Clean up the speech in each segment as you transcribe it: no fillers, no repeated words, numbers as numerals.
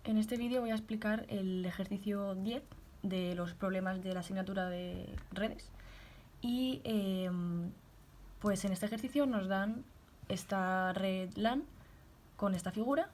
En este vídeo voy a explicar el ejercicio 10 de los problemas de la asignatura de redes y pues en este ejercicio nos dan esta red LAN con esta figura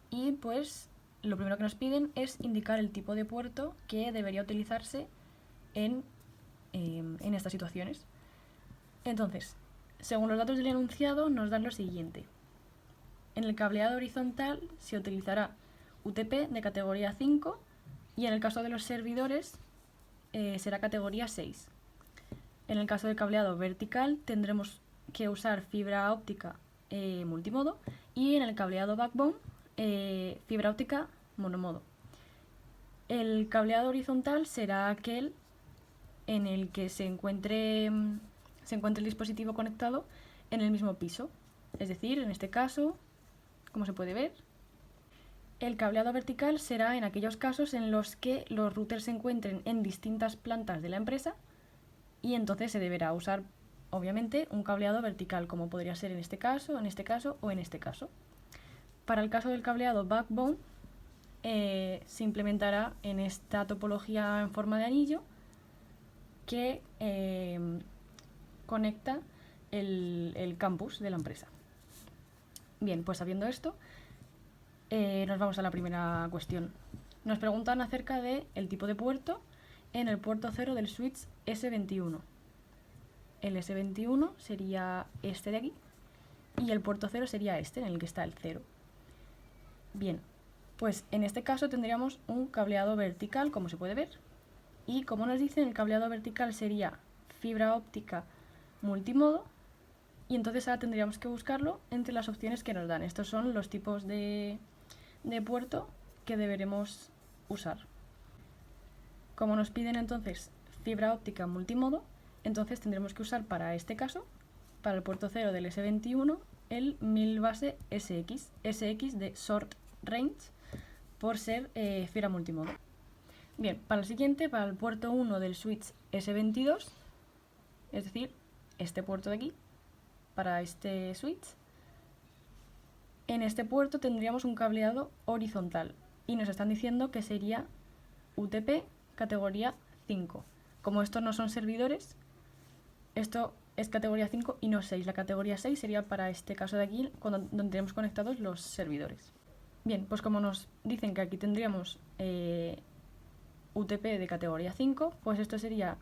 y pues lo primero que nos piden es indicar el tipo de puerto que debería utilizarse en estas situaciones. Entonces, según los datos del enunciado nos dan lo siguiente. En el cableado horizontal se utilizará UTP de categoría 5 y en el caso de los servidores será categoría 6. En el caso del cableado vertical tendremos que usar fibra óptica multimodo y en el cableado backbone fibra óptica monomodo. El cableado horizontal será aquel en el que se encuentre el dispositivo conectado en el mismo piso. Es decir, en este caso, como se puede ver, el cableado vertical será en aquellos casos en los que los routers se encuentren en distintas plantas de la empresa y entonces se deberá usar, obviamente, un cableado vertical, como podría ser en este caso o en este caso. Para el caso del cableado backbone, se implementará en esta topología en forma de anillo que conecta el campus de la empresa. Bien, pues sabiendo esto, nos vamos a la primera cuestión. Nos preguntan acerca del tipo de puerto en el puerto 0 del switch S21. El S21 sería este de aquí y el puerto 0 sería este, en el que está el 0. Bien, pues en este caso tendríamos un cableado vertical, como se puede ver. Y como nos dicen, el cableado vertical sería fibra óptica multimodo. Y entonces ahora tendríamos que buscarlo entre las opciones que nos dan. Estos son los tipos de puerto que deberemos usar. Como nos piden entonces fibra óptica multimodo, entonces tendremos que usar para este caso, para el puerto 0 del S21, el 1000 base SX, SX de Short Range, por ser fibra multimodo. Bien, para el siguiente, para el puerto 1 del switch S22, es decir, este puerto de aquí, para este switch, en este puerto tendríamos un cableado horizontal y nos están diciendo que sería UTP categoría 5. Como estos no son servidores, esto es categoría 5 y no 6. La categoría 6 sería para este caso de aquí, donde tenemos conectados los servidores. Bien, pues como nos dicen que aquí tendríamos UTP de categoría 5, pues esto sería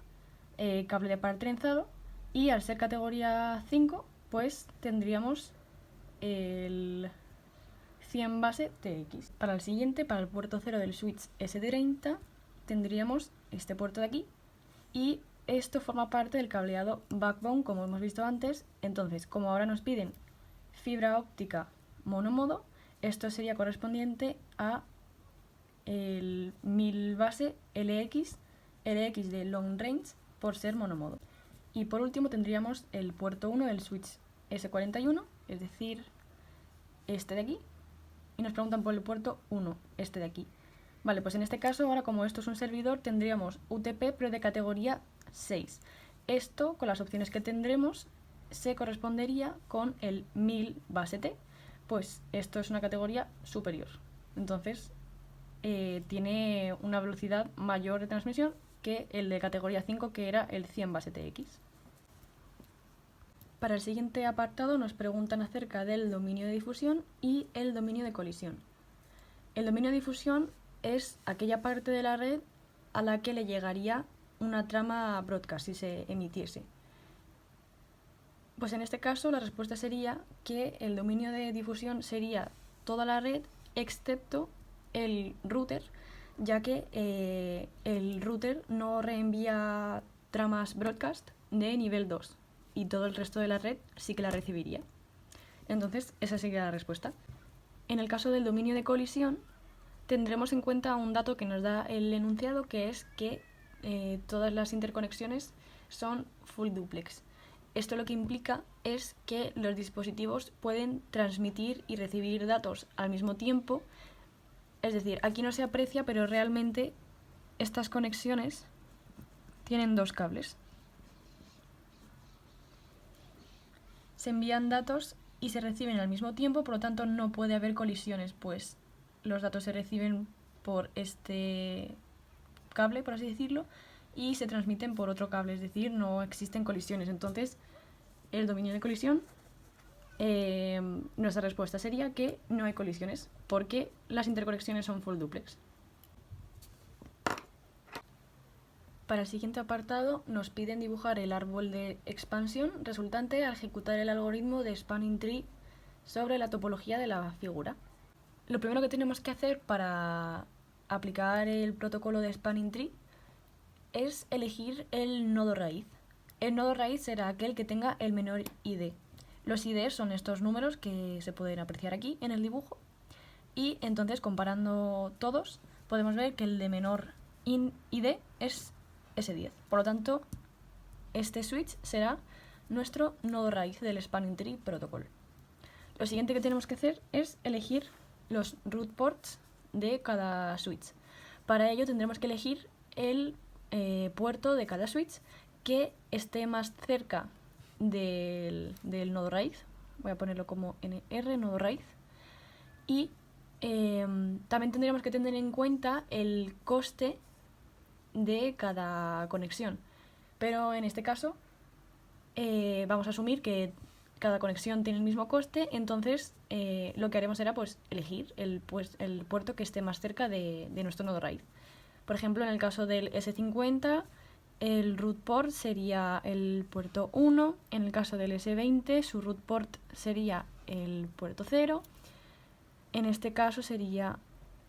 cable de par trenzado y al ser categoría 5, pues tendríamos el 100 base TX. Para el siguiente, para el puerto 0 del switch S30, tendríamos este puerto de aquí y esto forma parte del cableado backbone, como hemos visto antes. Entonces, como ahora nos piden fibra óptica monomodo, esto sería correspondiente a el 1000 base LX de long range por ser monomodo. Y por último tendríamos el puerto 1 del switch S41, es decir, este de aquí, y nos preguntan por el puerto 1, este de aquí. Vale, pues en este caso, ahora como esto es un servidor, tendríamos UTP pero de categoría 6. Esto, con las opciones que tendremos, se correspondería con el 1000 base T, pues esto es una categoría superior. Entonces, tiene una velocidad mayor de transmisión que el de categoría 5, que era el 100 base TX. Para el siguiente apartado nos preguntan acerca del dominio de difusión y el dominio de colisión. El dominio de difusión es aquella parte de la red a la que le llegaría una trama broadcast si se emitiese. Pues en este caso la respuesta sería que el dominio de difusión sería toda la red excepto el router, ya que el router no reenvía tramas broadcast de nivel 2 y todo el resto de la red sí que la recibiría. Entonces, esa sería la respuesta. En el caso del dominio de colisión, tendremos en cuenta un dato que nos da el enunciado, que es que todas las interconexiones son full duplex. Esto lo que implica es que los dispositivos pueden transmitir y recibir datos al mismo tiempo. Es decir, aquí no se aprecia, pero realmente estas conexiones tienen dos cables. Se envían datos y se reciben al mismo tiempo, por lo tanto no puede haber colisiones, pues los datos se reciben por este cable, por así decirlo, y se transmiten por otro cable, es decir, no existen colisiones. Entonces, el dominio de colisión, nuestra respuesta sería que no hay colisiones, porque las interconexiones son full duplex. Para el siguiente apartado nos piden dibujar el árbol de expansión resultante al ejecutar el algoritmo de Spanning Tree sobre la topología de la figura. Lo primero que tenemos que hacer para aplicar el protocolo de Spanning Tree es elegir el nodo raíz. El nodo raíz será aquel que tenga el menor ID. Los ID son estos números que se pueden apreciar aquí en el dibujo, y entonces comparando todos podemos ver que el de menor ID es S10. Por lo tanto, este switch será nuestro nodo raíz del Spanning Tree Protocol. Lo siguiente que tenemos que hacer es elegir los root ports de cada switch. Para ello tendremos que elegir el puerto de cada switch que esté más cerca del nodo raíz. Voy a ponerlo como NR, nodo raíz. Y también tendríamos que tener en cuenta el coste de cada conexión. Pero en este caso vamos a asumir que cada conexión tiene el mismo coste, entonces lo que haremos será pues elegir el puerto que esté más cerca de nuestro nodo raíz. Por ejemplo, en el caso del S50, el root port sería el puerto 1, en el caso del S20 su root port sería el puerto 0, en este caso sería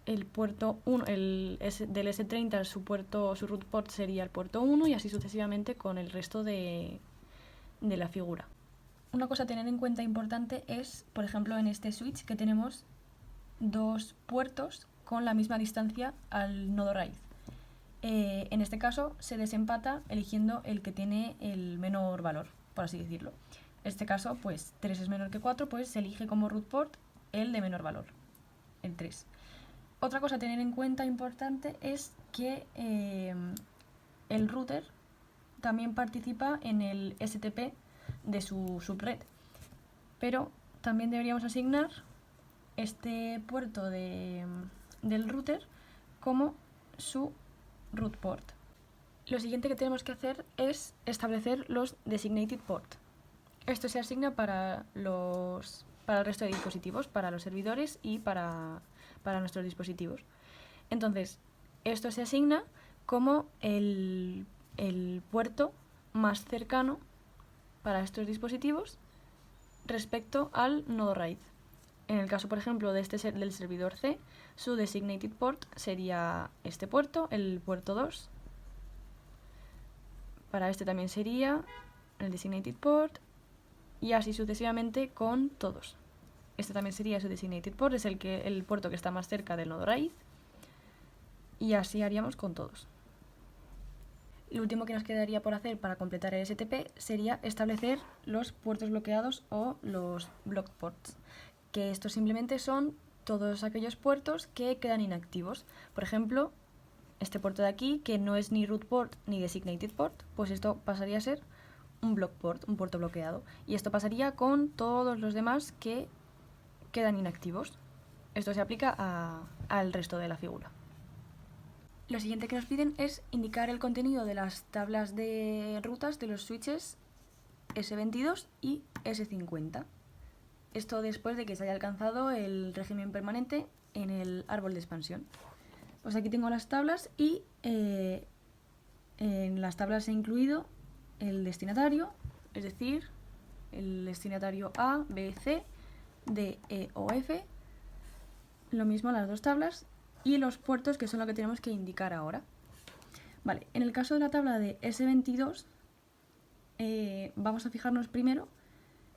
el puerto 1, del S30 su root port sería el puerto 1 y así sucesivamente con el resto de la figura. Una cosa a tener en cuenta importante es, por ejemplo, en este switch que tenemos dos puertos con la misma distancia al nodo raíz. En este caso se desempata eligiendo el que tiene el menor valor, por así decirlo. En este caso, pues 3 es menor que 4, pues se elige como root port el de menor valor, el 3. Otra cosa a tener en cuenta importante es que el router también participa en el STP de su subred, pero también deberíamos asignar este puerto del router como su root port. Lo siguiente que tenemos que hacer es establecer los designated port. Esto se asigna para el resto de dispositivos, para los servidores y para nuestros dispositivos. Entonces, esto se asigna como el puerto más cercano para estos dispositivos respecto al nodo raíz. En el caso, por ejemplo, del servidor C, su designated port sería este puerto, el puerto 2. Para este también sería el designated port y así sucesivamente con todos. Este también sería su designated port, es el puerto que está más cerca del nodo raíz, y así haríamos con todos. Lo último que nos quedaría por hacer para completar el STP sería establecer los puertos bloqueados o los block ports, que estos simplemente son todos aquellos puertos que quedan inactivos. Por ejemplo, este puerto de aquí, que no es ni root port ni designated port, pues esto pasaría a ser un block port, un puerto bloqueado. Y esto pasaría con todos los demás que quedan inactivos. Esto se aplica al resto de la figura. Lo siguiente que nos piden es indicar el contenido de las tablas de rutas de los switches S22 y S50. Esto después de que se haya alcanzado el régimen permanente en el árbol de expansión. Pues aquí tengo las tablas y en las tablas he incluido el destinatario, es decir, el destinatario A, B, C, D, E o F. Lo mismo las dos tablas y los puertos, que son lo que tenemos que indicar ahora. Vale, en el caso de la tabla de S22 vamos a fijarnos primero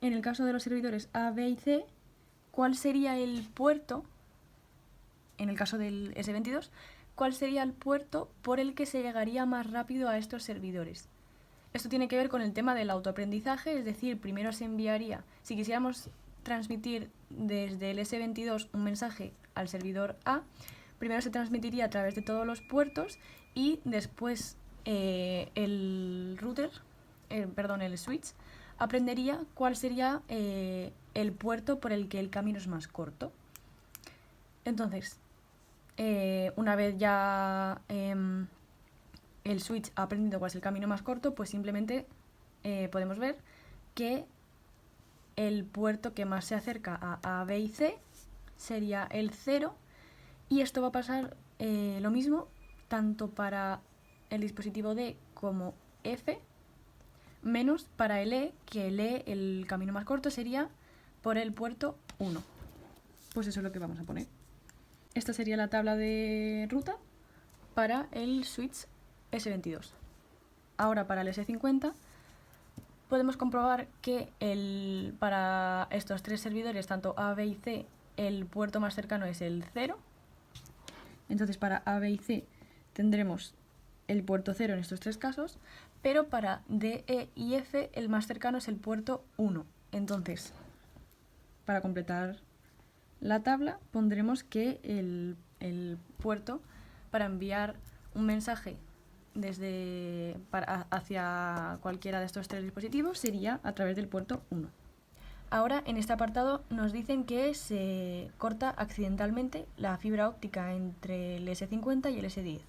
en el caso de los servidores A, B y C, cuál sería el puerto, en el caso del S22, cuál sería el puerto por el que se llegaría más rápido a estos servidores. Esto tiene que ver con el tema del autoaprendizaje, es decir, primero se enviaría, si quisiéramos transmitir desde el S22 un mensaje al servidor A, primero se transmitiría a través de todos los puertos y después el switch aprendería cuál sería el puerto por el que el camino es más corto. Entonces, una vez ya el switch ha aprendido cuál es el camino más corto, pues simplemente podemos ver que el puerto que más se acerca a B y C sería el 0, y esto va a pasar lo mismo tanto para el dispositivo D como F, menos para el E, que el E, el camino más corto, sería por el puerto 1. Pues eso es lo que vamos a poner. Esta sería la tabla de ruta para el switch S22. Ahora para el S50 podemos comprobar que para estos tres servidores, tanto A, B y C, el puerto más cercano es el 0. Entonces para A, B y C tendremos el puerto 0 en estos tres casos, pero para D, E y F el más cercano es el puerto 1. Entonces, para completar la tabla pondremos que el puerto para enviar un mensaje hacia cualquiera de estos tres dispositivos sería a través del puerto 1. Ahora en este apartado nos dicen que se corta accidentalmente la fibra óptica entre el S50 y el S10.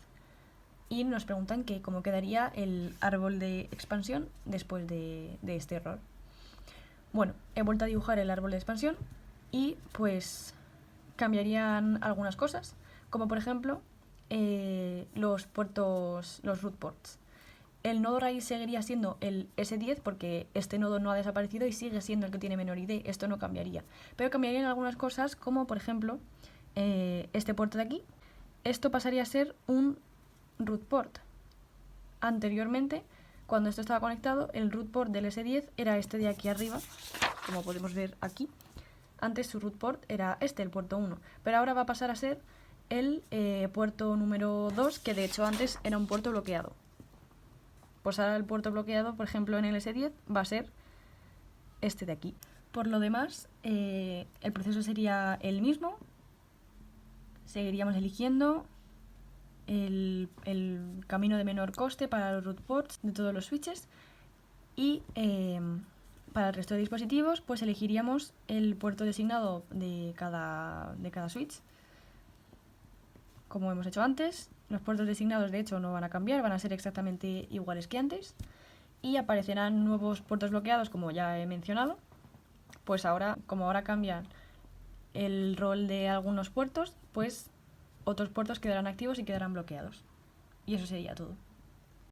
Y nos preguntan que cómo quedaría el árbol de expansión después de este error. Bueno, he vuelto a dibujar el árbol de expansión y pues cambiarían algunas cosas, como por ejemplo los root ports. El nodo raíz seguiría siendo el S10 porque este nodo no ha desaparecido y sigue siendo el que tiene menor ID, esto no cambiaría. Pero cambiarían algunas cosas, como por ejemplo este puerto de aquí. Esto pasaría a ser un root port. Anteriormente, cuando esto estaba conectado, el root port del S10 era este de aquí arriba, como podemos ver aquí. Antes su root port era este, el puerto 1, pero ahora va a pasar a ser el puerto número 2, que de hecho antes era un puerto bloqueado. Pues ahora el puerto bloqueado, por ejemplo en el S10, va a ser este de aquí. Por lo demás, el proceso sería el mismo. Seguiríamos eligiendo el camino de menor coste para los root ports de todos los switches, y para el resto de dispositivos pues elegiríamos el puerto designado de cada switch. Como hemos hecho antes, los puertos designados de hecho no van a cambiar, van a ser exactamente iguales que antes, y aparecerán nuevos puertos bloqueados, como ya he mencionado. Pues ahora, como ahora cambian el rol de algunos puertos, pues otros puertos quedarán activos y quedarán bloqueados. Y eso sería todo.